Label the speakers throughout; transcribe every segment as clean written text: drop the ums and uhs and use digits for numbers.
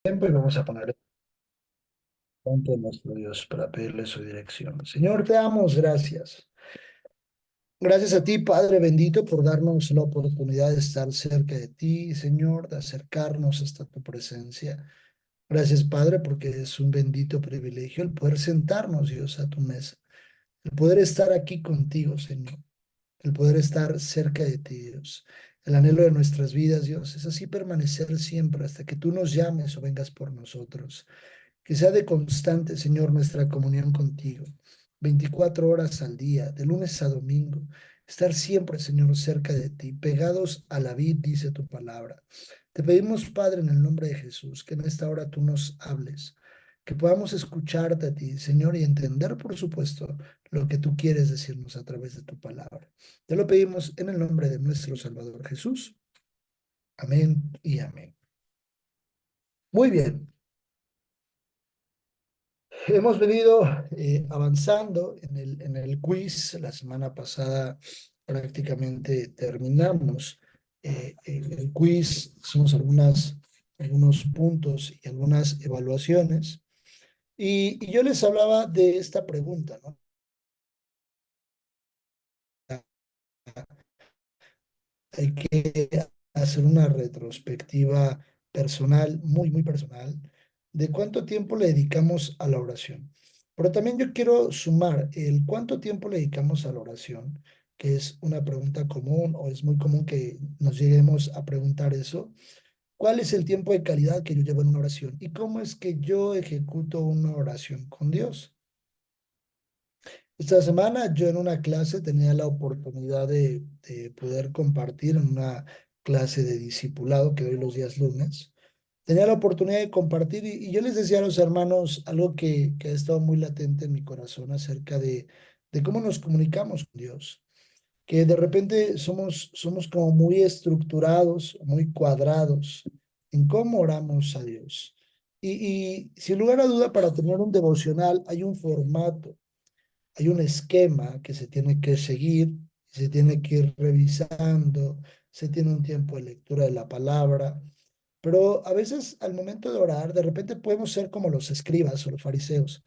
Speaker 1: Tiempo y vamos a poner delante de nuestro Dios para pedirle su dirección. Señor, te damos gracias. Gracias a ti, Padre bendito, por darnos la oportunidad de estar cerca de ti, Señor, de acercarnos hasta tu presencia. Gracias, Padre, porque es un bendito privilegio el poder sentarnos, Dios, a tu mesa, el poder estar aquí contigo, Señor, el poder estar cerca de ti, Dios. El anhelo de nuestras vidas, Dios, es así permanecer siempre hasta que tú nos llames o vengas por nosotros. Que sea de constante, Señor, nuestra comunión contigo. 24 horas al día, de lunes a domingo. Estar siempre, Señor, cerca de ti, pegados a la vid, dice tu palabra. Te pedimos, Padre, en el nombre de Jesús, que en esta hora tú nos hables, que podamos escucharte a ti, Señor, y entender, por supuesto, lo que tú quieres decirnos a través de tu palabra. Te lo pedimos en el nombre de nuestro Salvador Jesús. Amén y amén. Muy bien. Hemos venido avanzando en el quiz. La semana pasada prácticamente terminamos el quiz. Hicimos algunos puntos y algunas evaluaciones. Y yo les hablaba de esta pregunta, ¿no? Hay que hacer una retrospectiva personal, muy personal, de cuánto tiempo le dedicamos a la oración. Pero también yo quiero sumar el cuánto tiempo le dedicamos a la oración, que es una pregunta común o es muy común que nos lleguemos a preguntar eso. ¿Cuál es el tiempo de calidad que yo llevo en una oración? ¿Y cómo es que yo ejecuto una oración con Dios? Esta semana yo en una clase tenía la oportunidad de poder compartir en una clase de discipulado que doy los días lunes. Tenía la oportunidad de compartir y yo les decía a los hermanos algo que ha estado muy latente en mi corazón acerca de cómo nos comunicamos con Dios. Que de repente somos como muy estructurados, muy cuadrados en cómo oramos a Dios. Y sin lugar a duda, para tener un devocional hay un formato, hay un esquema que se tiene que seguir, se tiene que ir revisando, se tiene un tiempo de lectura de la palabra, pero a veces al momento de orar, de repente podemos ser como los escribas o los fariseos,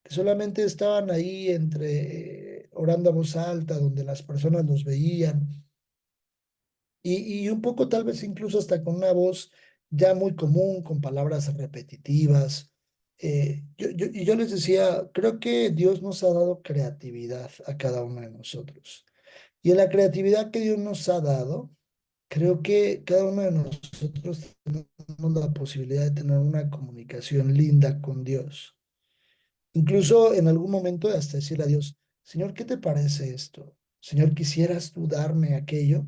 Speaker 1: que solamente estaban ahí entre orando a voz alta, donde las personas los veían, y un poco tal vez incluso hasta con una voz ya muy común, con palabras repetitivas. Y yo les decía, creo que Dios nos ha dado creatividad a cada uno de nosotros. Y en la creatividad que Dios nos ha dado, creo que cada uno de nosotros tenemos la posibilidad de tener una comunicación linda con Dios. Incluso en algún momento de hasta decirle a Dios, Señor, ¿qué te parece esto? Señor, ¿quisieras tú darme aquello?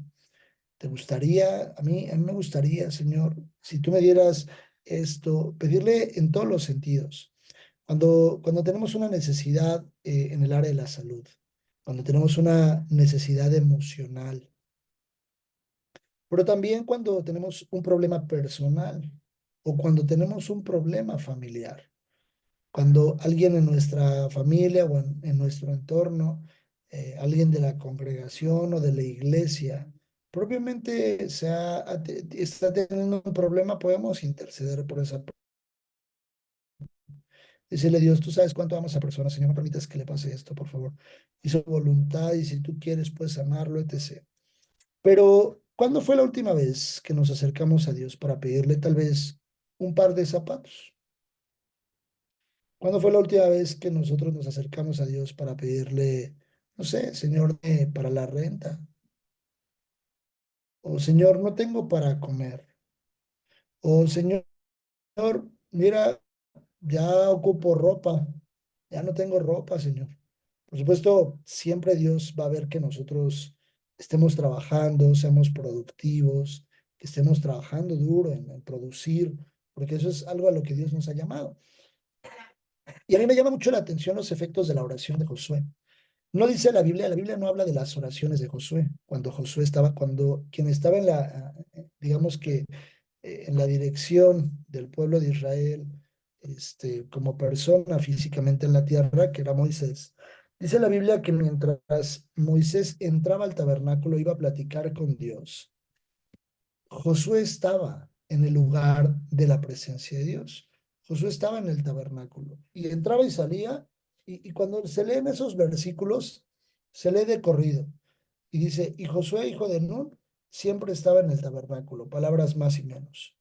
Speaker 1: ¿Te gustaría? A mí me gustaría, Señor, si tú me dieras esto, pedirle en todos los sentidos. Cuando tenemos una necesidad en el área de la salud, cuando tenemos una necesidad emocional, pero también cuando tenemos un problema personal o cuando tenemos un problema familiar, cuando alguien en nuestra familia o en nuestro entorno, alguien de la congregación o de la iglesia, propiamente está teniendo un problema, podemos interceder por esa persona. Decirle, Dios, tú sabes cuánto amas a esa persona, Señor, no permitas que le pase esto, por favor. Y su voluntad, y si tú quieres, puedes sanarlo, etc. Pero, ¿cuándo fue la última vez que nos acercamos a Dios para pedirle tal vez un par de zapatos? ¿Cuándo fue la última vez que nosotros nos acercamos a Dios para pedirle, no sé, Señor, para la renta? O Señor, no tengo para comer. O Señor, mira, ya ocupo ropa. Ya no tengo ropa, Señor. Por supuesto, siempre Dios va a ver que nosotros estemos trabajando, seamos productivos, que estemos trabajando duro en producir, porque eso es algo a lo que Dios nos ha llamado. Y a mí me llama mucho la atención los efectos de la oración de Josué. No dice la Biblia no habla de las oraciones de Josué, cuando Josué estaba, cuando quien estaba en digamos que en la dirección del pueblo de Israel, como persona físicamente en la tierra, que era Moisés. Dice la Biblia que mientras Moisés entraba al tabernáculo, iba a platicar con Dios. Josué estaba. en el lugar de la presencia de Dios. Josué estaba en el tabernáculo y entraba y salía, y cuando se leen esos versículos, se lee de corrido y dice, y Josué, hijo de Nun, siempre estaba en el tabernáculo, palabras más y menos.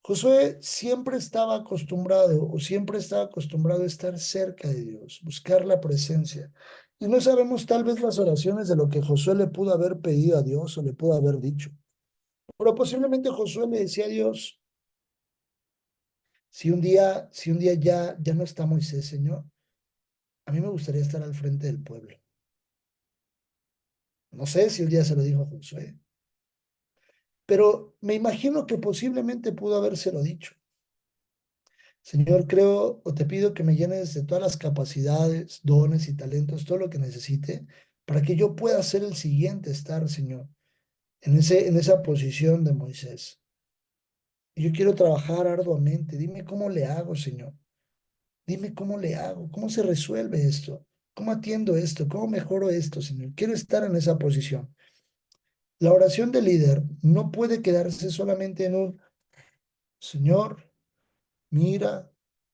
Speaker 1: Josué siempre estaba acostumbrado o siempre estaba acostumbrado a estar cerca de Dios, buscar la presencia. Y no sabemos tal vez las oraciones de lo que Josué le pudo haber pedido a Dios o le pudo haber dicho. Pero posiblemente Josué le decía a Dios, si un día ya no está Moisés, Señor, a mí me gustaría estar al frente del pueblo. No sé si un día se lo dijo a Josué, pero me imagino que posiblemente pudo habérselo dicho. Señor, creo o te pido que me llenes de todas las capacidades, dones y talentos, todo lo que necesite, para que yo pueda ser el siguiente estar, Señor, en esa posición de Moisés. Y yo quiero trabajar arduamente. Dime cómo le hago, Señor. Dime cómo le hago, cómo se resuelve esto, cómo atiendo esto, cómo mejoro esto, Señor. Quiero estar en esa posición. La oración del líder no puede quedarse solamente en un Señor, mira,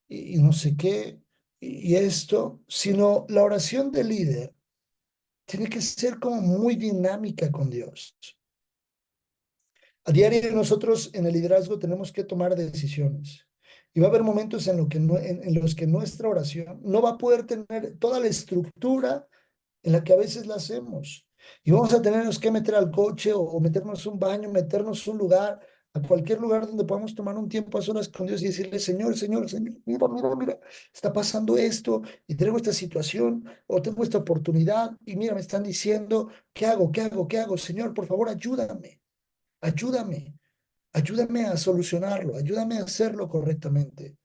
Speaker 1: y no sé qué, y esto, sino la oración del líder tiene que ser como muy dinámica con Dios. A diario nosotros en el liderazgo tenemos que tomar decisiones. Y va a haber momentos en los que nuestra oración no va a poder tener toda la estructura en la que a veces la hacemos. Y vamos a tenernos que meter al coche o meternos un baño, meternos un lugar, a cualquier lugar donde podamos tomar un tiempo a solas con Dios y decirle, Señor, Señor, Señor, mira, mira, mira, está pasando esto y tengo esta situación o tengo esta oportunidad y mira, me están diciendo, ¿qué hago? ¿Qué hago? ¿Qué hago? Señor, por favor, ayúdame, ayúdame, ayúdame a solucionarlo, ayúdame a hacerlo correctamente.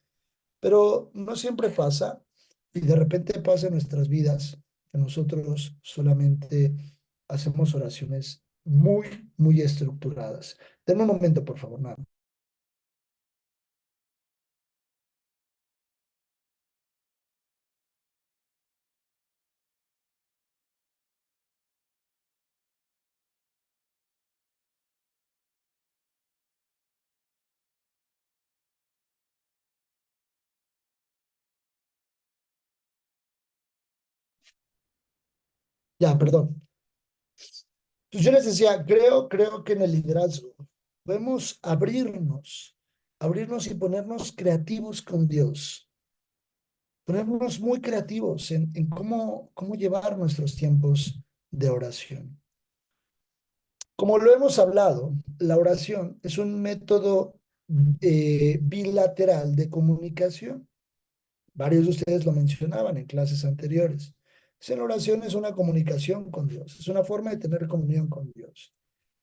Speaker 1: Pero no siempre pasa y de repente pasa en nuestras vidas que nosotros solamente hacemos oraciones muy, muy estructuradas. Denme un momento, por favor, nada. Ya, perdón. Pues yo les decía, creo que en el liderazgo podemos abrirnos y ponernos creativos con Dios, ponernos muy creativos en cómo llevar nuestros tiempos de oración. Como lo hemos hablado, la oración es un método bilateral de comunicación. Varios de ustedes lo mencionaban en clases anteriores. La oración es una comunicación con Dios, es una forma de tener comunión con Dios,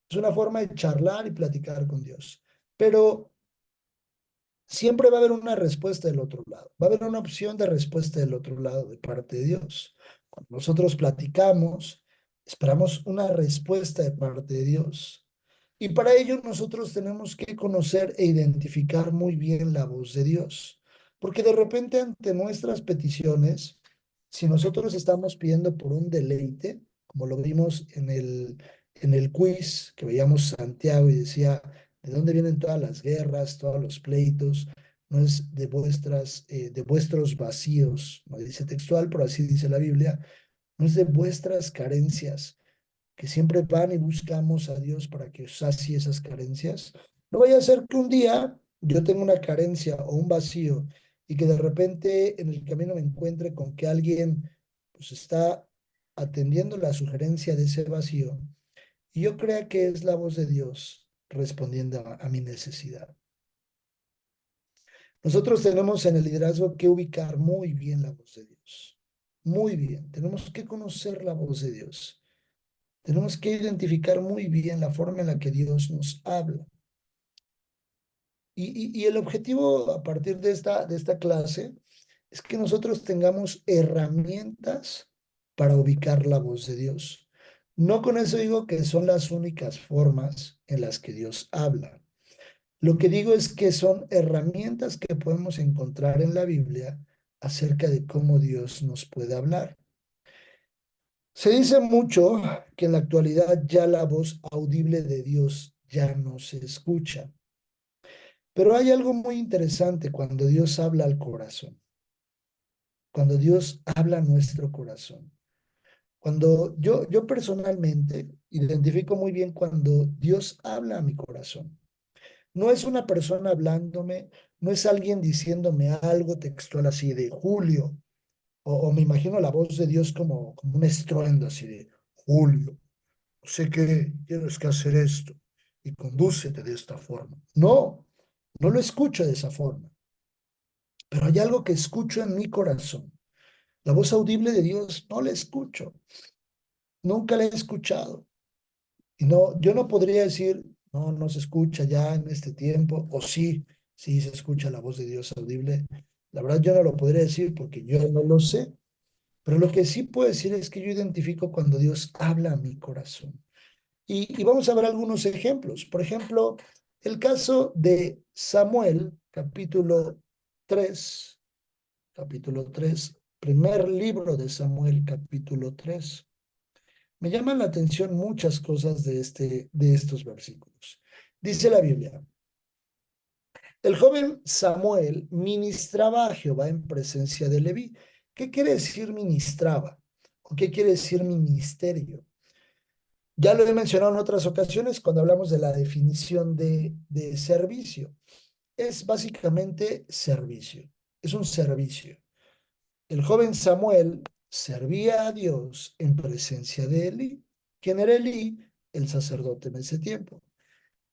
Speaker 1: es una forma de charlar y platicar con Dios. Pero siempre va a haber una respuesta del otro lado, va a haber una opción de respuesta del otro lado de parte de Dios. Cuando nosotros platicamos, esperamos una respuesta de parte de Dios. Y para ello nosotros tenemos que conocer e identificar muy bien la voz de Dios. Porque de repente ante nuestras peticiones, si nosotros estamos pidiendo por un deleite, como lo vimos en el quiz que veíamos Santiago y decía, ¿de dónde vienen todas las guerras, todos los pleitos? No es de vuestros vacíos, no dice textual, pero así dice la Biblia, no es de vuestras carencias que siempre van y buscamos a Dios para que sacie esas carencias. No vaya a ser que un día yo tenga una carencia o un vacío y que de repente en el camino me encuentre con que alguien pues está atendiendo la sugerencia de ese vacío y yo crea que es la voz de Dios respondiendo a mi necesidad. Nosotros tenemos en el liderazgo que ubicar muy bien la voz de Dios. Muy bien. Tenemos que conocer la voz de Dios. Tenemos que identificar muy bien la forma en la que Dios nos habla. Y el objetivo a partir de esta clase es que nosotros tengamos herramientas para ubicar la voz de Dios. No con eso digo que son las únicas formas en las que Dios habla. Lo que digo es que son herramientas que podemos encontrar en la Biblia acerca de cómo Dios nos puede hablar. Se dice mucho que en la actualidad ya la voz audible de Dios ya no se escucha. Pero hay algo muy interesante cuando Dios habla al corazón, cuando Dios habla a nuestro corazón. Cuando yo personalmente identifico muy bien cuando Dios habla a mi corazón. No es una persona hablándome, no es alguien diciéndome algo textual así de Julio, o me imagino la voz de Dios como un estruendo así de Julio, sé que tienes que hacer esto y condúcete de esta forma. No, no lo escucho de esa forma, pero hay algo que escucho en mi corazón. La voz audible de Dios no la escucho, nunca la he escuchado. Y no, yo no podría decir, no, no se escucha ya en este tiempo, o sí, sí se escucha la voz de Dios audible. La verdad yo no lo podría decir porque yo no lo sé, pero lo que sí puedo decir es que yo identifico cuando Dios habla a mi corazón. Y vamos a ver algunos ejemplos. Por ejemplo, el caso de Samuel, capítulo 3, primer libro de Samuel, capítulo 3. Me llaman la atención muchas cosas de estos versículos. Dice la Biblia, el joven Samuel ministraba a Jehová en presencia de Leví. ¿Qué quiere decir ministraba? ¿O qué quiere decir ministerio? Ya lo he mencionado en otras ocasiones cuando hablamos de la definición de servicio. Es básicamente servicio, es un servicio. El joven Samuel servía a Dios en presencia de Elí. ¿Quién era Elí? El sacerdote en ese tiempo.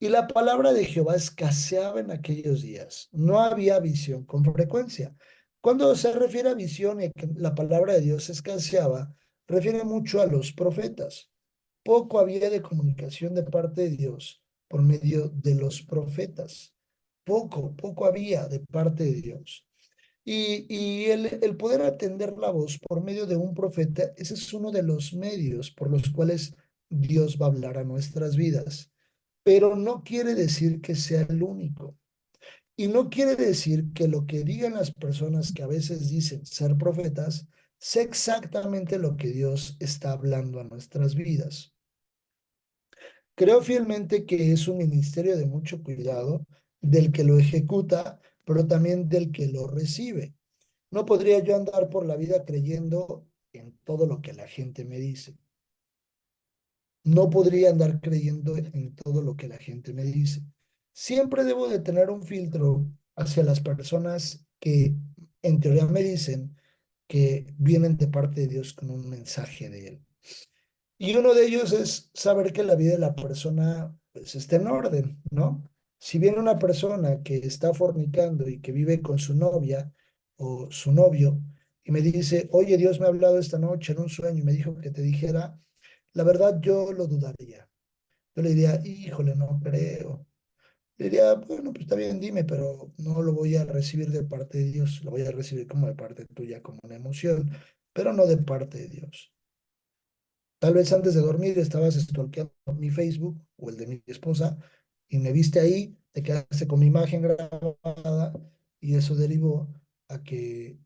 Speaker 1: Y la palabra de Jehová escaseaba en aquellos días. No había visión con frecuencia. Cuando se refiere a visión y que la palabra de Dios escaseaba, refiere mucho a los profetas. Poco había de comunicación de parte de Dios por medio de los profetas. Poco había de parte de Dios. Y el poder atender la voz por medio de un profeta, ese es uno de los medios por los cuales Dios va a hablar a nuestras vidas. Pero no quiere decir que sea el único. Y no quiere decir que lo que digan las personas que a veces dicen ser profetas sea exactamente lo que Dios está hablando a nuestras vidas. Creo fielmente que es un ministerio de mucho cuidado del que lo ejecuta, pero también del que lo recibe. No podría yo andar por la vida creyendo en todo lo que la gente me dice. No podría andar creyendo en todo lo que la gente me dice. Siempre debo de tener un filtro hacia las personas que en teoría me dicen que vienen de parte de Dios con un mensaje de Él. Y uno de ellos es saber que la vida de la persona pues, está en orden, ¿no? Si viene una persona que está fornicando y que vive con su novia o su novio y me dice, oye, Dios me ha hablado esta noche en un sueño y me dijo que te dijera, la verdad yo lo dudaría. Yo le diría, híjole, no creo. Le diría, bueno, pues está bien, dime, pero no lo voy a recibir de parte de Dios, lo voy a recibir como de parte tuya, como una emoción, pero no de parte de Dios. Tal vez antes de dormir estabas stalkeando mi Facebook o el de mi esposa y me viste ahí, te quedaste con mi imagen grabada y eso derivó a que,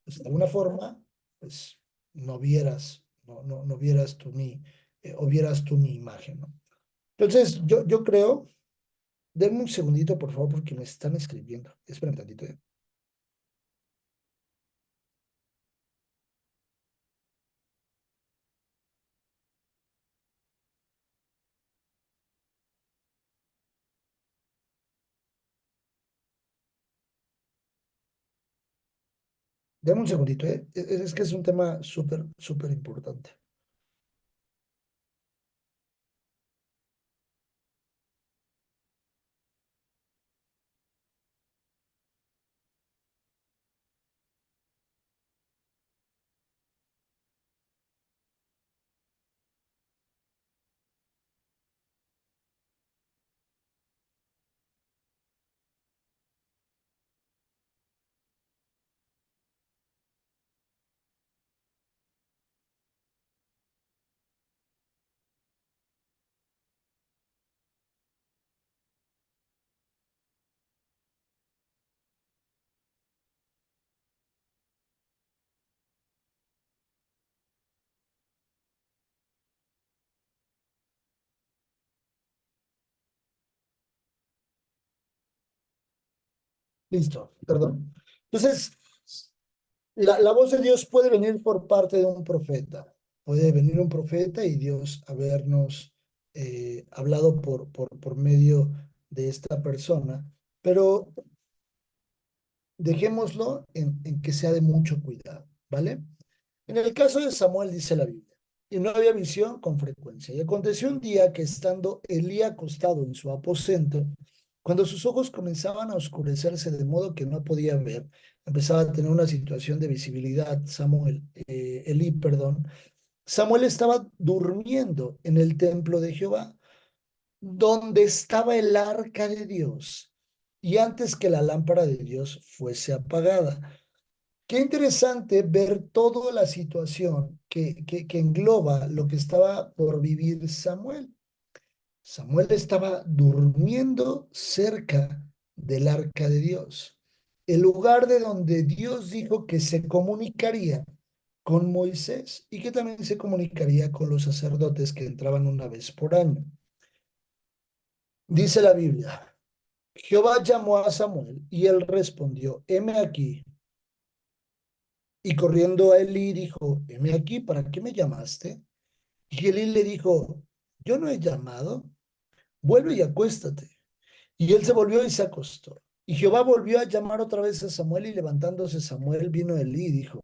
Speaker 1: pues, de alguna forma, pues no vieras o vieras tú mi imagen, ¿no? Entonces, yo creo, denme un segundito, por favor, porque me están escribiendo. Esperen tantito. Denme un segundito, ¿eh? Es que es un tema súper importante. Listo, perdón. Entonces, la voz de Dios puede venir por parte de un profeta. Puede venir un profeta y Dios habernos hablado por medio de esta persona, pero dejémoslo en que sea de mucho cuidado, ¿vale? En el caso de Samuel dice la Biblia, y no había visión con frecuencia. Y aconteció un día que estando Elí acostado en su aposento, cuando sus ojos comenzaban a oscurecerse de modo que no podía ver, empezaba a tener una situación de visibilidad, Elí, perdón, Samuel estaba durmiendo en el templo de Jehová, donde estaba el arca de Dios, y antes que la lámpara de Dios fuese apagada. Qué interesante ver toda la situación que engloba lo que estaba por vivir Samuel. Samuel estaba durmiendo cerca del arca de Dios, el lugar de donde Dios dijo que se comunicaría con Moisés y que también se comunicaría con los sacerdotes que entraban una vez por año. Dice la Biblia, Jehová llamó a Samuel y él respondió, heme aquí. Y corriendo a Elí dijo, heme aquí, ¿para qué me llamaste? Y Elí le dijo, yo no he llamado, vuelve y acuéstate. Y él se volvió y se acostó. Y Jehová volvió a llamar otra vez a Samuel y levantándose Samuel vino a Elí y dijo,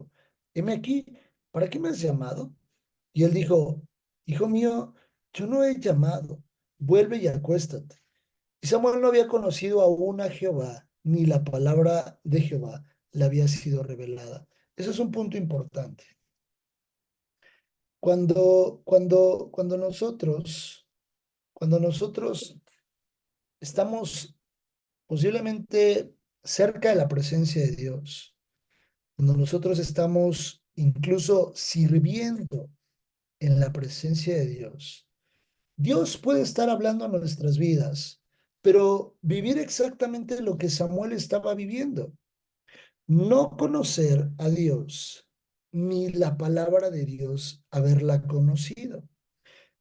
Speaker 1: heme aquí, ¿para qué me has llamado? Y él dijo, hijo mío, yo no he llamado, vuelve y acuéstate. Y Samuel no había conocido aún a Jehová, ni la palabra de Jehová le había sido revelada. Eso es un punto importante. Cuando nosotros estamos posiblemente cerca de la presencia de Dios, cuando nosotros estamos incluso sirviendo en la presencia de Dios, Dios puede estar hablando a nuestras vidas, pero vivir exactamente lo que Samuel estaba viviendo, no conocer a Dios, ni la palabra de Dios haberla conocido.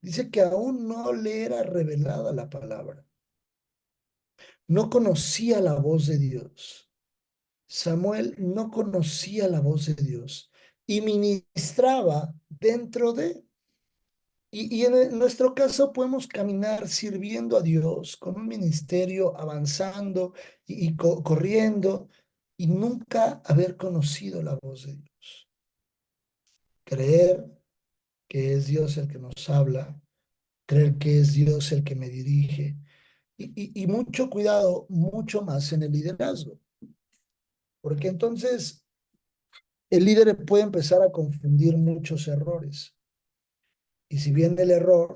Speaker 1: Dice que aún no le era revelada la palabra. No conocía la voz de Dios. Samuel no conocía la voz de Dios y ministraba dentro de. Y en nuestro caso podemos caminar sirviendo a Dios con un ministerio avanzando y corriendo y nunca haber conocido la voz de Dios. Creer que es Dios el que nos habla, creer que es Dios el que me dirige. Y mucho cuidado, mucho más en el liderazgo, porque entonces el líder puede empezar a confundir muchos errores. Y si viene el error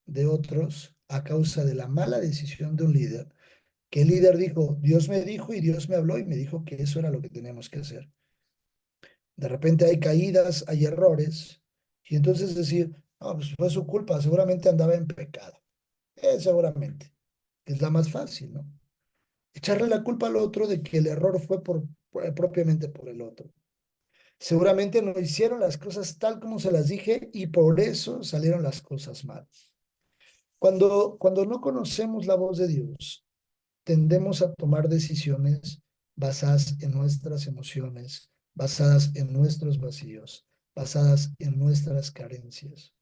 Speaker 1: de otros a causa de la mala decisión de un líder, que el líder dijo, Dios me dijo y Dios me habló y me dijo que eso era lo que teníamos que hacer. De repente hay caídas, hay errores, y entonces decir, no, pues fue su culpa, seguramente andaba en pecado. Seguramente, es la más fácil, ¿no? Echarle la culpa al otro de que el error fue propiamente por el otro. Seguramente no hicieron las cosas tal como se las dije y por eso salieron las cosas mal. Cuando no conocemos la voz de Dios, tendemos a tomar decisiones basadas en nuestras emociones, basadas en nuestros vacíos, basadas en nuestras carencias.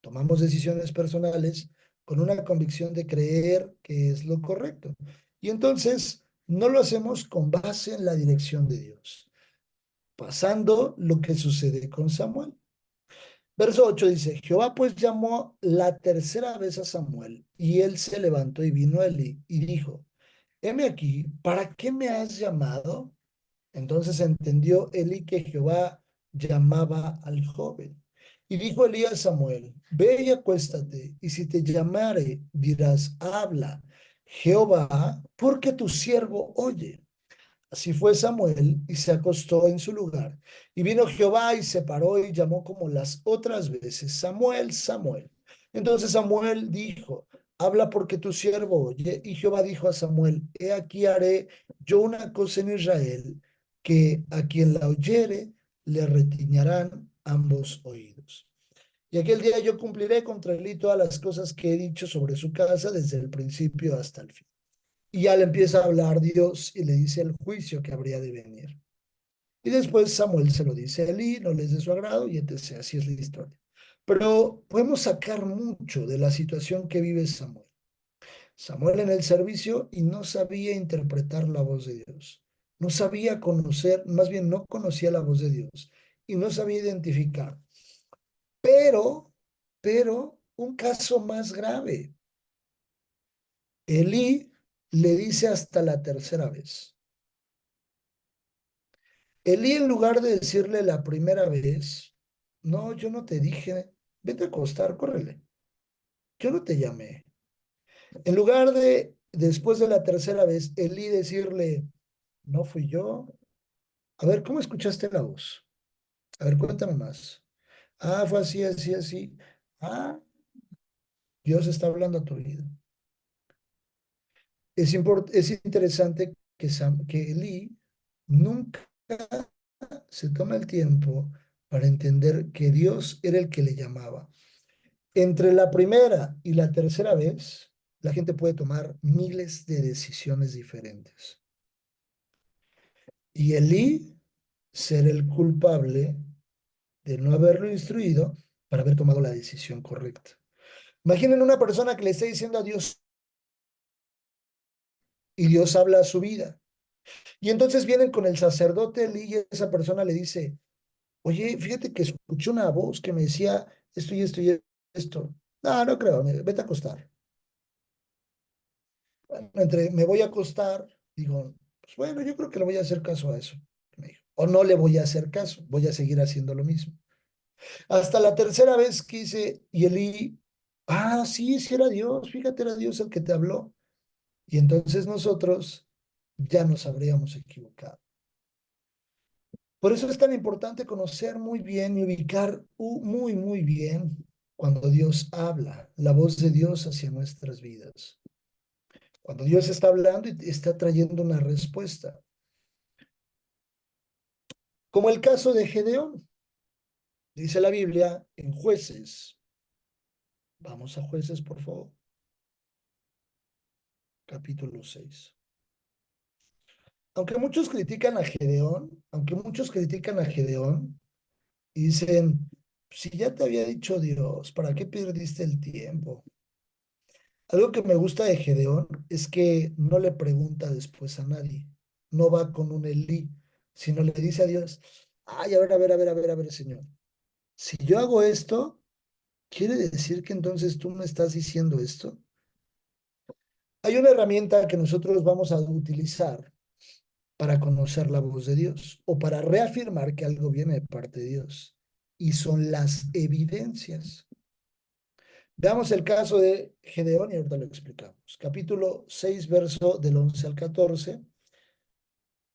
Speaker 1: Tomamos decisiones personales con una convicción de creer que es lo correcto. Y entonces no lo hacemos con base en la dirección de Dios, pasando lo que sucede con Samuel. Verso 8 dice, Jehová pues llamó la tercera vez a Samuel, y él se levantó y vino a Eli y dijo, heme aquí, ¿para qué me has llamado? Entonces entendió Eli que Jehová llamaba al joven. Y dijo Elí a Samuel, ve y acuéstate, y si te llamare, dirás, habla, Jehová, porque tu siervo oye. Así fue Samuel y se acostó en su lugar. Y vino Jehová y se paró y llamó como las otras veces, Samuel, Samuel. Entonces Samuel dijo, habla porque tu siervo oye. Y Jehová dijo a Samuel, he aquí haré yo una cosa en Israel, que a quien la oyere le retiñarán ambos oídos. Y aquel día yo cumpliré contra él y todas las cosas que he dicho sobre su casa desde el principio hasta el fin. Y ya le empieza a hablar Dios y le dice el juicio que habría de venir. Y después Samuel se lo dice a Elí, no les de su agrado y etc. Así es la historia. Pero podemos sacar mucho de la situación que vive Samuel. Samuel en el servicio y no sabía interpretar la voz de Dios. No sabía conocer, más bien no conocía la voz de Dios y no sabía identificar. Pero, un caso más grave. Elí le dice hasta la tercera vez. Elí, en lugar de decirle la primera vez, no, yo no te dije, vete a acostar, córrele. Yo no te llamé. En lugar de, después de la tercera vez, Elí decirle, no fui yo. A ver, ¿cómo escuchaste la voz? A ver, cuéntame más. Ah, fue así, así, así. Ah, Dios está hablando a tu vida. Es interesante que Elí nunca se toma el tiempo para entender que Dios era el que le llamaba. Entre la primera y la tercera vez, la gente puede tomar miles de decisiones diferentes. Y Elí ser el culpable de no haberlo instruido para haber tomado la decisión correcta. Imaginen una persona que le está diciendo a Dios y Dios habla a su vida. Y entonces vienen con el sacerdote Elí y esa persona le dice, oye, fíjate que escuché una voz que me decía esto y esto y esto. No, no creo, vete a acostar. Bueno, entre me voy a acostar, digo, pues bueno, yo creo que le voy a hacer caso a eso. Me dijo. O no le voy a hacer caso, voy a seguir haciendo lo mismo. Hasta la tercera vez que hice, y Elí, sí, sí era Dios, fíjate, era Dios el que te habló. Y entonces nosotros ya nos habríamos equivocado. Por eso es tan importante conocer muy bien y ubicar muy, muy bien cuando Dios habla, la voz de Dios hacia nuestras vidas. Cuando Dios está hablando y está trayendo una respuesta. Como el caso de Gedeón, dice la Biblia en Jueces. Vamos a Jueces, por favor. Capítulo 6. Aunque muchos critican a Gedeón y dicen, si ya te había dicho Dios, ¿para qué perdiste el tiempo? Algo que me gusta de Gedeón es que no le pregunta después a nadie, no va con un Elí, sino le dice a Dios, ay, a ver, a ver, a ver, a ver, a ver, Señor, si yo hago esto, ¿quiere decir que entonces tú me estás diciendo esto? Hay una herramienta que nosotros vamos a utilizar para conocer la voz de Dios o para reafirmar que algo viene de parte de Dios, y son las evidencias. Veamos el caso de Gedeón y ahorita lo explicamos. Capítulo 6, verso del 11 al 14.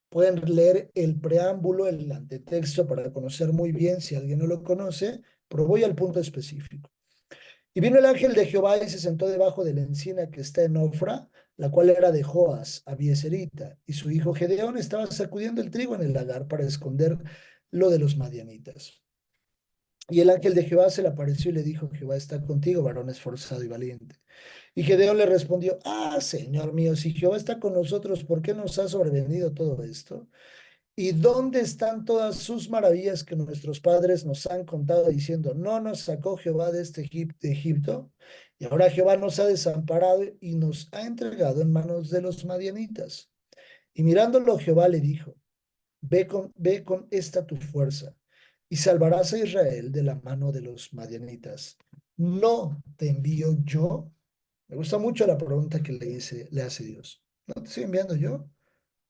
Speaker 1: Pueden leer el preámbulo, el antetexto para conocer muy bien si alguien no lo conoce, pero voy al punto específico. Y vino el ángel de Jehová y se sentó debajo de la encina que está en Ofra, la cual era de Joas, abieserita, y su hijo Gedeón estaba sacudiendo el trigo en el lagar para esconder lo de los madianitas. Y el ángel de Jehová se le apareció y le dijo, Jehová está contigo, varón esforzado y valiente. Y Gedeón le respondió, Señor mío, si Jehová está con nosotros, ¿por qué nos ha sobrevenido todo esto? ¿Y dónde están todas sus maravillas que nuestros padres nos han contado diciendo, no nos sacó Jehová de de Egipto? Y ahora Jehová nos ha desamparado y nos ha entregado en manos de los madianitas. Y mirándolo Jehová le dijo, ve con esta tu fuerza y salvarás a Israel de la mano de los madianitas. ¿No te envío yo? Me gusta mucho la pregunta que le hace Dios. ¿No te estoy enviando yo?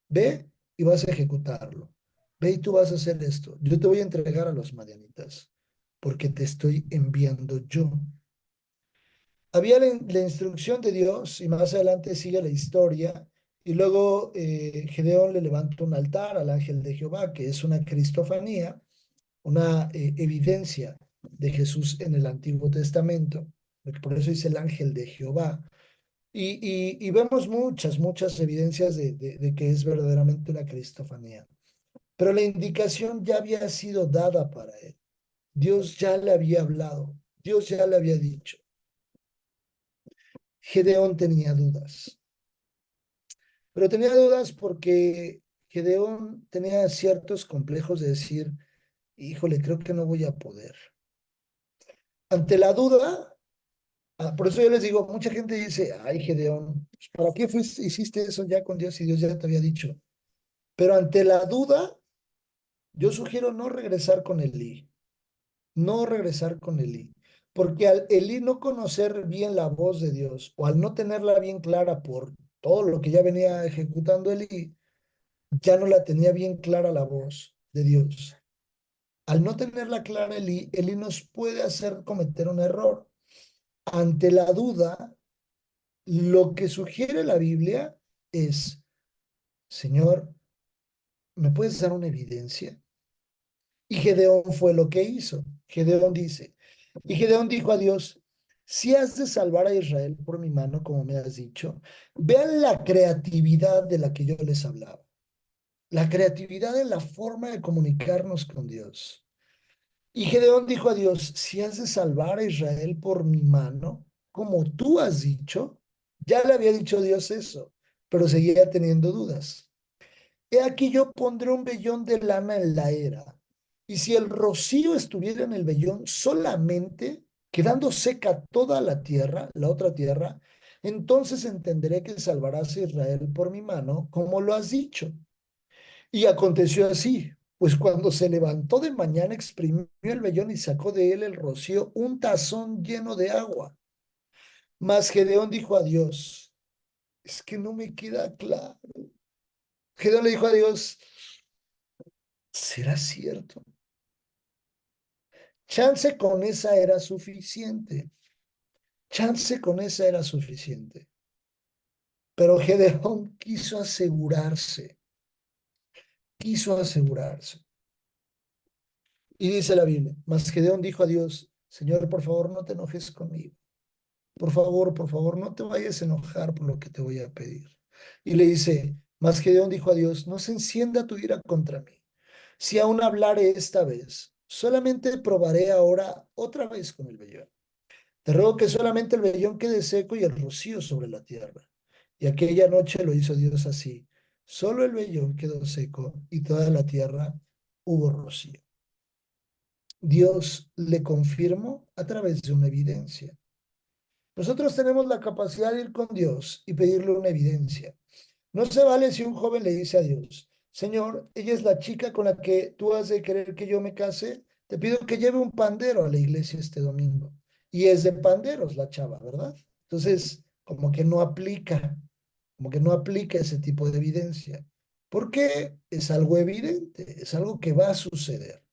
Speaker 1: Ve y vas a ejecutarlo. Ve y tú vas a hacer esto. Yo te voy a entregar a los madianitas porque te estoy enviando yo. Había la instrucción de Dios y más adelante sigue la historia y luego Gedeón le levanta un altar al ángel de Jehová, que es una cristofanía, una evidencia de Jesús en el Antiguo Testamento, por eso dice el ángel de Jehová. Y vemos muchas, muchas evidencias de que es verdaderamente una cristofanía. Pero la indicación ya había sido dada para él. Dios ya le había hablado, Dios ya le había dicho. Gedeón tenía dudas. pero tenía dudas porque Gedeón tenía ciertos complejos de decir, híjole, creo que no voy a poder. Ante la duda, por eso yo les digo, mucha gente dice, ay, Gedeón, pues, ¿para qué hiciste eso ya con Dios y Dios ya te había dicho? Pero ante la duda, yo sugiero no regresar con Elí, no regresar con Elí, porque al Elí no conocer bien la voz de Dios o al no tenerla bien clara por todo lo que ya venía ejecutando Elí, ya no la tenía bien clara la voz de Dios. Al no tenerla clara Elí nos puede hacer cometer un error. Ante la duda, lo que sugiere la Biblia es, Señor, ¿me puedes dar una evidencia? Y Gedeón fue lo que hizo. Gedeón dice, y Gedeón dijo a Dios, si has de salvar a Israel por mi mano, como me has dicho, vean la creatividad de la que yo les hablaba. La creatividad en la forma de comunicarnos con Dios. Y Gedeón dijo a Dios, si has de salvar a Israel por mi mano, como tú has dicho, ya le había dicho Dios eso, pero seguía teniendo dudas. He aquí yo pondré un vellón de lana en la era, y si el rocío estuviera en el vellón solamente, quedando seca toda la tierra, la otra tierra, entonces entenderé que salvarás a Israel por mi mano, como lo has dicho. Y aconteció así, pues cuando se levantó de mañana, exprimió el vellón y sacó de él el rocío un tazón lleno de agua. Mas Gedeón dijo a Dios, es que no me queda claro. Gedeón le dijo a Dios, ¿será cierto? Chance con esa era suficiente. Chance con esa era suficiente. Pero Gedeón quiso asegurarse. Y dice la Biblia, mas Gedeón dijo a Dios, Señor, por favor, no te enojes conmigo. Por favor, no te vayas a enojar por lo que te voy a pedir. Y le dice, mas Gedeón dijo a Dios, no se encienda tu ira contra mí. Si aún hablare esta vez, solamente probaré ahora otra vez con el vellón. Te ruego que solamente el vellón quede seco y el rocío sobre la tierra. Y aquella noche lo hizo Dios así. Solo el vellón quedó seco y toda la tierra hubo rocío. Dios le confirmó a través de una evidencia. Nosotros tenemos la capacidad de ir con Dios y pedirle una evidencia. No se vale si un joven le dice a Dios, Señor, ella es la chica con la que tú has de querer que yo me case. Te pido que lleve un pandero a la iglesia este domingo. Y es de panderos la chava, ¿verdad? Entonces, como que no aplica ese tipo de evidencia. Porque es algo evidente, es algo que va a suceder.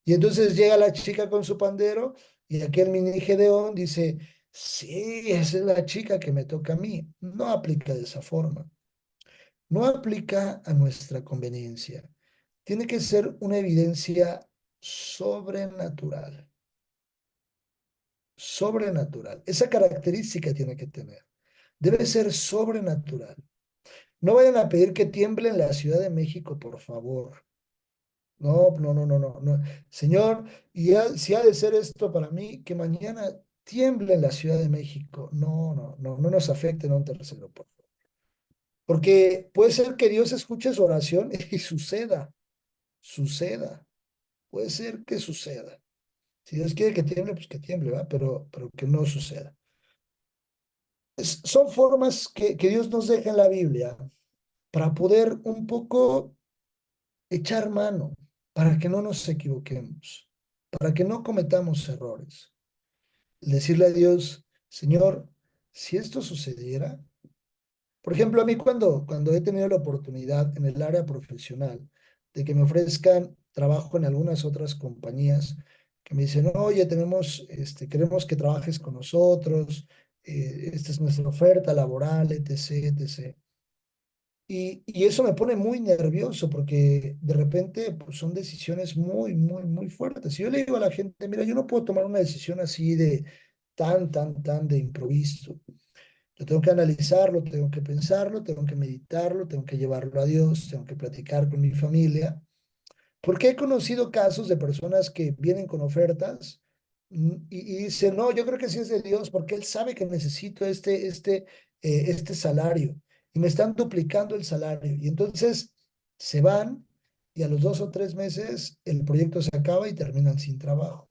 Speaker 1: Y entonces llega la chica con su pandero y aquel mini Gedeón dice, sí, esa es la chica que me toca a mí. No aplica de esa forma. No aplica a nuestra conveniencia. Tiene que ser una evidencia sobrenatural. Sobrenatural. Esa característica tiene que tener. Debe ser sobrenatural. No vayan a pedir que tiemble en la Ciudad de México, por favor. No, no, no, no, no, no. Señor, si ha de ser esto para mí, que mañana tiemble en la Ciudad de México. No, no, no, no nos afecten a un tercero, por favor. Porque puede ser que Dios escuche su oración y suceda. Puede ser que suceda. Si Dios quiere que tiemble, pues que tiemble, ¿va? Pero que no suceda. Son formas que Dios nos deja en la Biblia para poder un poco echar mano, para que no nos equivoquemos, para que no cometamos errores. Decirle a Dios, Señor, si esto sucediera, por ejemplo, a mí cuando he tenido la oportunidad en el área profesional de que me ofrezcan trabajo en algunas otras compañías, que me dicen, oye, queremos que trabajes con nosotros, esta es nuestra oferta laboral, etc., etc. Y eso me pone muy nervioso porque de repente pues, son decisiones muy, muy, muy fuertes. Y yo le digo a la gente, mira, yo no puedo tomar una decisión así de tan de improviso. Yo tengo que analizarlo, tengo que pensarlo, tengo que meditarlo, tengo que llevarlo a Dios, tengo que platicar con mi familia. Porque he conocido casos de personas que vienen con ofertas y dicen, no, yo creo que sí es de Dios porque Él sabe que necesito este salario. y me están duplicando el salario. Y entonces se van y a los 2 o 3 meses el proyecto se acaba y terminan sin trabajo.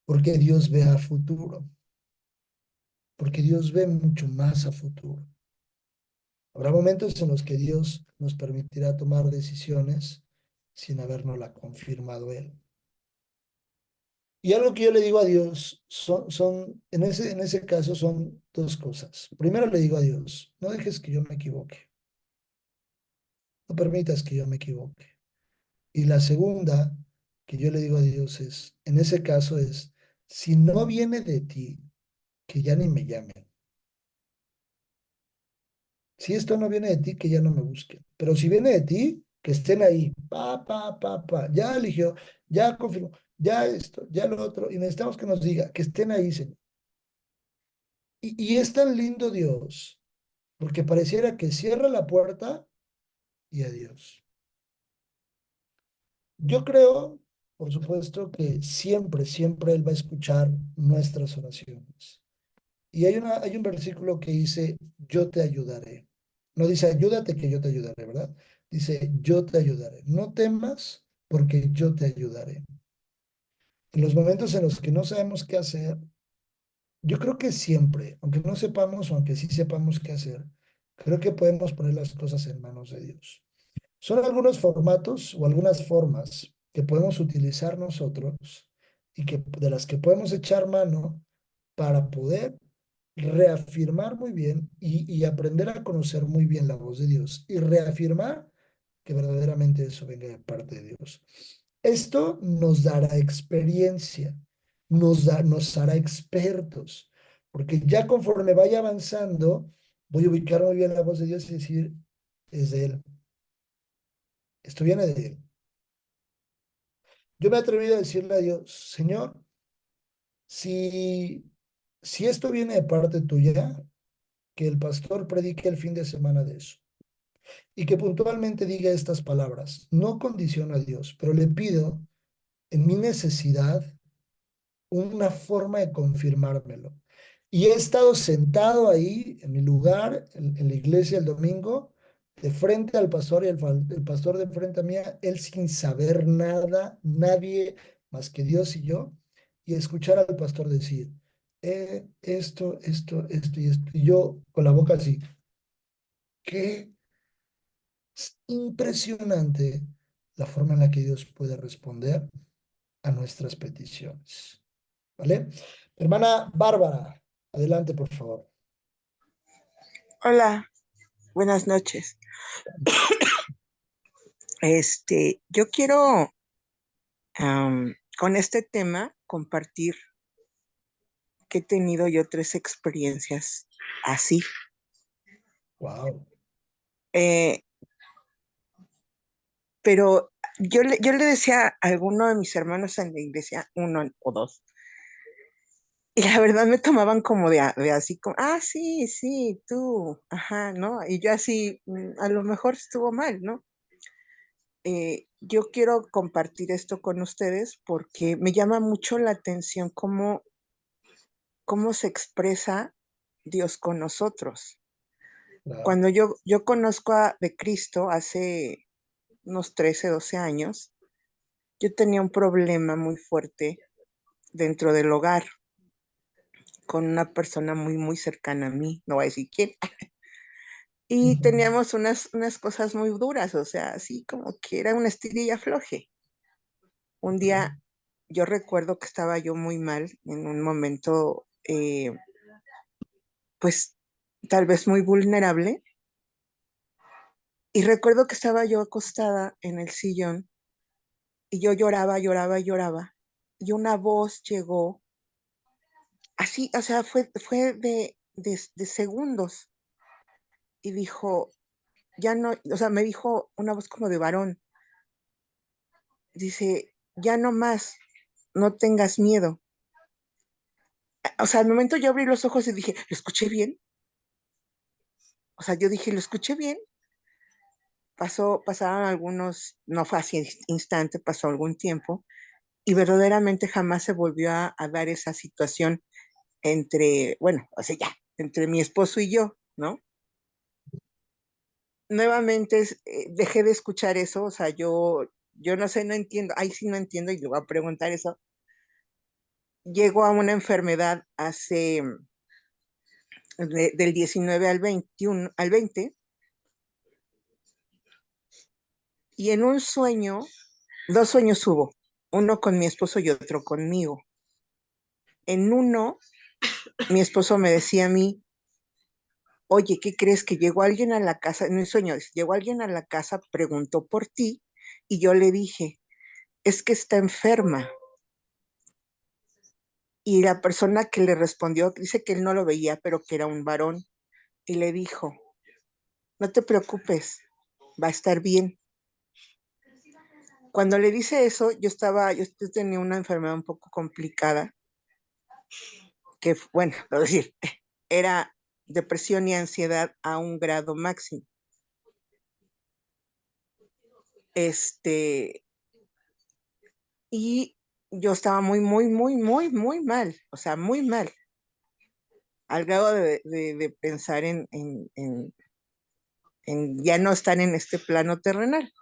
Speaker 1: Porque Dios ve a futuro, porque Dios ve mucho más a futuro. Habrá momentos en los que Dios nos permitirá tomar decisiones sin habernosla confirmado Él. Y algo que yo le digo a Dios en ese caso son dos cosas. Primero le digo a Dios, no dejes que yo me equivoque, no permitas que yo me equivoque. Y la segunda que yo le digo a Dios es, en ese caso es, si no viene de ti, que ya ni me llamen. Si esto no viene de ti, que ya no me busquen. Pero si viene de ti, que estén ahí. Ya eligió, ya confirmó, ya esto, ya lo otro. Y necesitamos que nos diga, que estén ahí, Señor. Y es tan lindo Dios, porque pareciera que cierra la puerta y adiós. Yo creo, por supuesto, que siempre, siempre Él va a escuchar nuestras oraciones. Y hay un versículo que dice, yo te ayudaré. No dice, ayúdate que yo te ayudaré, ¿verdad? Dice, yo te ayudaré. No temas porque yo te ayudaré. En los momentos en los que no sabemos qué hacer, yo creo que siempre, aunque no sepamos o aunque sí sepamos qué hacer, creo que podemos poner las cosas en manos de Dios. Son algunos formatos o algunas formas que podemos utilizar nosotros y de las que podemos echar mano para poder reafirmar muy bien y aprender a conocer muy bien la voz de Dios y reafirmar que verdaderamente eso venga de parte de Dios. Esto nos dará experiencia, nos hará expertos, porque ya conforme vaya avanzando, voy a ubicar muy bien la voz de Dios y decir, es de Él, esto viene de Él. Yo me he atrevido a decirle a Dios, Señor, si, si esto viene de parte tuya, que el pastor predique el fin de semana de eso y que puntualmente diga estas palabras. No condiciono a Dios, pero le pido en mi necesidad una forma de confirmármelo. Y he estado sentado ahí en mi lugar, en la iglesia el domingo, de frente al pastor y el pastor de frente a mí, él sin saber nada, nadie más que Dios y yo, y escuchar al pastor decir, esto y esto. Y yo con la boca así, ¿qué? Es impresionante la forma en la que Dios puede responder a nuestras peticiones. ¿Vale? Hermana Bárbara, adelante, por favor.
Speaker 2: Hola, buenas noches. Yo quiero con este tema compartir que he tenido yo 3 experiencias así.
Speaker 1: Wow.
Speaker 2: Eh, pero yo le decía a alguno de mis hermanos en la iglesia, uno o dos, y la verdad me tomaban como de así, como, sí, sí, tú, ajá, ¿no? Y yo así, a lo mejor estuvo mal, ¿no? Yo quiero compartir esto con ustedes porque me llama mucho la atención cómo se expresa Dios con nosotros.
Speaker 1: Claro.
Speaker 2: Cuando yo conozco de Cristo hace unos 13, 12 años, yo tenía un problema muy fuerte dentro del hogar con una persona muy, muy cercana a mí, no voy a decir quién, y
Speaker 1: Ujú,
Speaker 2: teníamos unas cosas muy duras, o sea, así como que era una estirilla afloje. Un
Speaker 1: ok,
Speaker 2: día yo recuerdo que estaba yo muy mal en un momento, pues tal vez muy vulnerable, y recuerdo que estaba yo acostada en el sillón y yo lloraba, lloraba, lloraba, y una voz llegó así, o sea, fue de segundos, y dijo, ya no, o sea, me dijo una voz como de varón, dice, ya no más, no tengas miedo. O sea, al momento yo abrí los ojos y dije, ¿lo escuché bien? O sea, yo dije, ¿lo escuché bien? Pasaron algunos, no fue así instante, pasó algún tiempo, y verdaderamente jamás se volvió a dar esa situación entre, bueno, o sea, ya, entre mi esposo y yo, ¿no? nuevamente dejé de escuchar eso, o sea, yo no sé, no entiendo, ahí sí no entiendo y le voy a preguntar eso. Llego a una enfermedad hace del 19 al 21, al 20, y en un sueño, dos sueños hubo, uno con mi esposo y otro conmigo. En uno, mi esposo me decía a mí, oye, ¿qué crees? Que llegó alguien a la casa, en un sueño, llegó alguien a la casa, preguntó por ti, y yo le dije, es que está enferma. Y la persona que le respondió dice que él no lo veía, pero que era un varón, y le dijo, no te preocupes, va a estar bien. Cuando le dice eso, yo tenía una enfermedad un poco complicada, que, bueno, es decir, era depresión y ansiedad a un grado máximo. Este, y yo estaba muy, muy, muy, muy, muy mal, o sea, muy mal, al grado de pensar en ya no estar en este plano terrenal.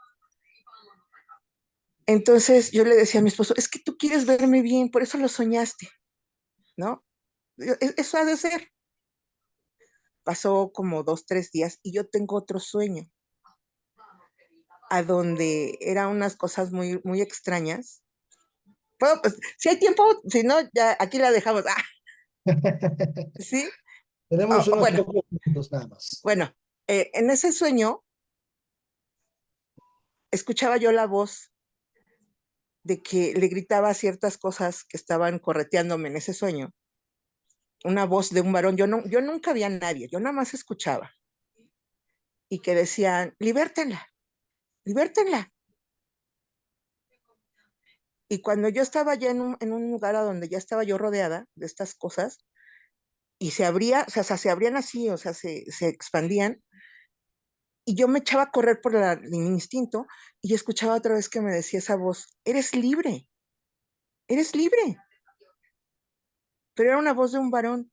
Speaker 2: Entonces yo le decía a mi esposo, es que tú quieres verme bien, por eso lo soñaste, ¿no? Eso ha de ser. Pasó como 2, 3 días y yo tengo otro sueño, a donde eran unas cosas muy, muy extrañas. Bueno, pues, si hay tiempo, si no, ya aquí la dejamos. Ah, ¿sí?
Speaker 1: Tenemos
Speaker 2: Ah,
Speaker 1: unos
Speaker 2: bueno,
Speaker 1: pocos minutos nada más.
Speaker 2: bueno, en ese sueño escuchaba yo la voz de que le gritaba ciertas cosas que estaban correteándome en ese sueño. Una voz de un varón, yo nunca vi a nadie, yo nada más escuchaba. Y que decían, libértenla, libértenla. Y cuando yo estaba ya en un lugar a donde ya estaba yo rodeada de estas cosas, y se abría, o sea, se abrían así, o sea, se expandían, y yo me echaba a correr por mi instinto, y escuchaba otra vez que me decía esa voz, eres libre, pero era una voz de un varón.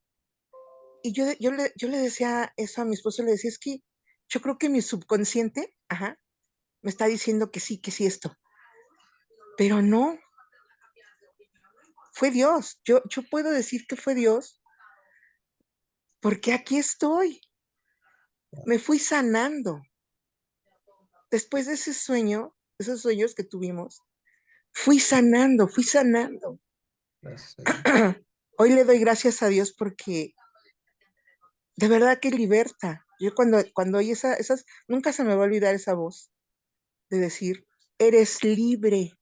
Speaker 2: Y yo le decía eso a mi esposo, le decía, es que yo creo que mi subconsciente, ajá, me está diciendo que sí esto, pero no, fue Dios. Yo puedo decir que fue Dios porque aquí estoy. Me fui sanando. Después de ese sueño, esos sueños que tuvimos, fui sanando, fui sanando.
Speaker 1: Gracias a Dios.
Speaker 2: Hoy le doy gracias a Dios porque de verdad que liberta. Yo cuando oí esas, nunca se me va a olvidar esa voz de decir, eres libre.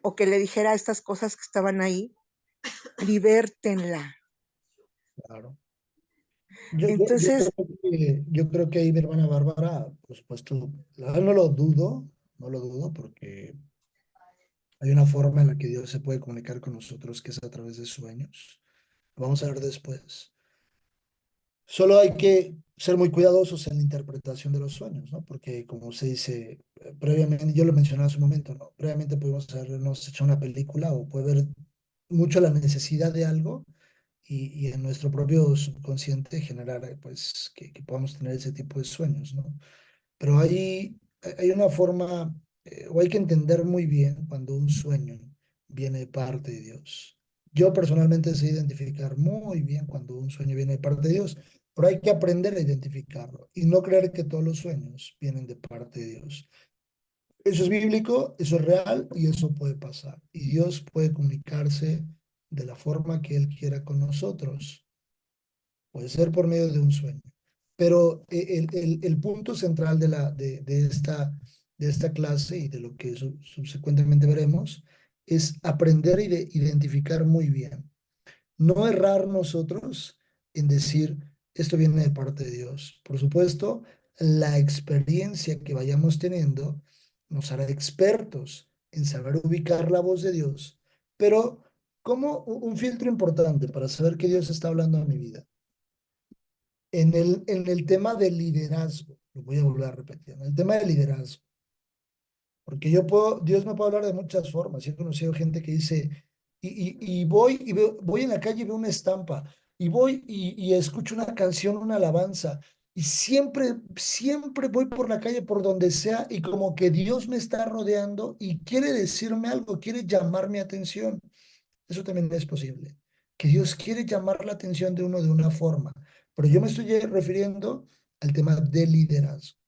Speaker 2: O que le dijera estas cosas que estaban ahí, libértenla.
Speaker 1: Claro.
Speaker 2: Entonces,
Speaker 1: Yo creo que ahí mi hermana Bárbara, por supuesto, la verdad no lo dudo, porque hay una forma en la que Dios se puede comunicar con nosotros que es a través de sueños. Lo vamos a ver después. Solo hay que ser muy cuidadosos en la interpretación de los sueños, ¿no? Porque como se dice previamente, yo lo mencioné hace un momento, ¿no? Previamente pudimos habernos hecho una película o puede haber mucho la necesidad de algo y en nuestro propio subconsciente generar, pues, que podamos tener ese tipo de sueños, ¿no? Pero hay una forma, o hay que entender muy bien cuando un sueño viene de parte de Dios. Yo personalmente sé identificar muy bien cuando un sueño viene de parte de Dios, pero hay que aprender a identificarlo y no creer que todos los sueños vienen de parte de Dios. Eso es bíblico, eso es real y eso puede pasar. Y Dios puede comunicarse de la forma que Él quiera con nosotros. Puede ser por medio de un sueño. Pero el punto central de esta clase y de lo que subsecuentemente veremos es aprender a identificar muy bien. No errar nosotros en decir, esto viene de parte de Dios. Por supuesto, la experiencia que vayamos teniendo nos hará expertos en saber ubicar la voz de Dios, pero como un filtro importante para saber que Dios está hablando a mi vida en el tema del liderazgo, lo voy a volver a repetir, en el tema del liderazgo, porque Dios me puede hablar de muchas formas. Yo he conocido gente que dice, y voy voy en la calle y veo una estampa, y voy y escucho una canción, una alabanza, Y siempre voy por la calle, por donde sea, y como que Dios me está rodeando y quiere decirme algo, quiere llamar mi atención. Eso también es posible. Que Dios quiere llamar la atención de uno de una forma. Pero yo me estoy refiriendo al tema del liderazgo.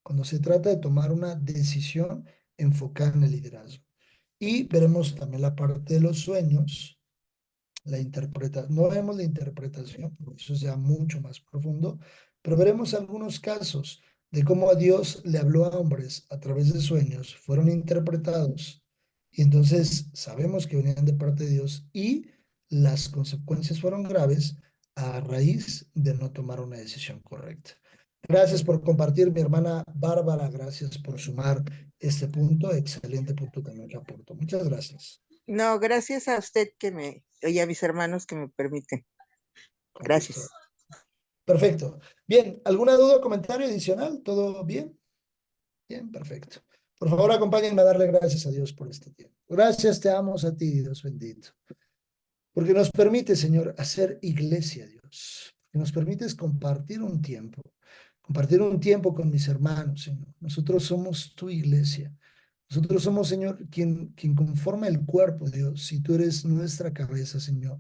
Speaker 1: Cuando se trata de tomar una decisión enfocada en el liderazgo. Y veremos también la parte de los sueños, no vemos la interpretación, porque eso es ya mucho más profundo, pero veremos algunos casos de cómo a Dios le habló a hombres a través de sueños, fueron interpretados, y entonces sabemos que venían de parte de Dios y las consecuencias fueron graves a raíz de no tomar una decisión correcta. Gracias por compartir, mi hermana Bárbara, gracias por sumar este punto, excelente punto también que aporto. Muchas gracias,
Speaker 2: No, gracias a usted y a mis hermanos que me permiten.
Speaker 1: con
Speaker 2: Gracias.
Speaker 1: gusto. Perfecto. Bien, ¿alguna duda o comentario adicional? ¿Todo bien? Bien, perfecto. Por favor, acompáñenme a darle gracias a Dios por este tiempo. Gracias, te amo a ti, Dios bendito. Porque nos permite, Señor, hacer iglesia, Dios. Que nos permites compartir un tiempo con mis hermanos, Señor. Nosotros somos tu iglesia. Nosotros somos, Señor, quien conforma el cuerpo, Dios, y tú eres nuestra cabeza, Señor.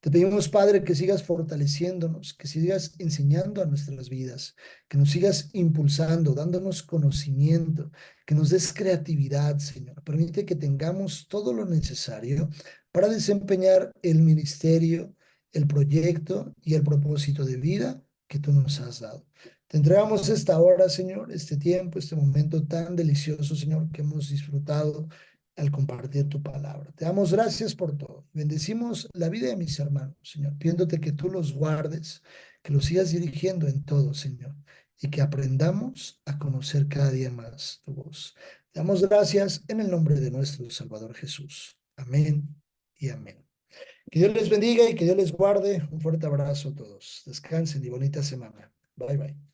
Speaker 1: Te pedimos, Padre, que sigas fortaleciéndonos, que sigas enseñando a nuestras vidas, que nos sigas impulsando, dándonos conocimiento, que nos des creatividad, Señor. Permite que tengamos todo lo necesario para desempeñar el ministerio, el proyecto y el propósito de vida que tú nos has dado. Te entregamos esta hora, Señor, este tiempo, este momento tan delicioso, Señor, que hemos disfrutado al compartir tu palabra. Te damos gracias por todo. Bendecimos la vida de mis hermanos, Señor, pidiéndote que tú los guardes, que los sigas dirigiendo en todo, Señor, y que aprendamos a conocer cada día más tu voz. Te damos gracias en el nombre de nuestro Salvador Jesús. Amén y amén. Que Dios les bendiga y que Dios les guarde. Un fuerte abrazo a todos. Descansen y bonita semana. Bye bye.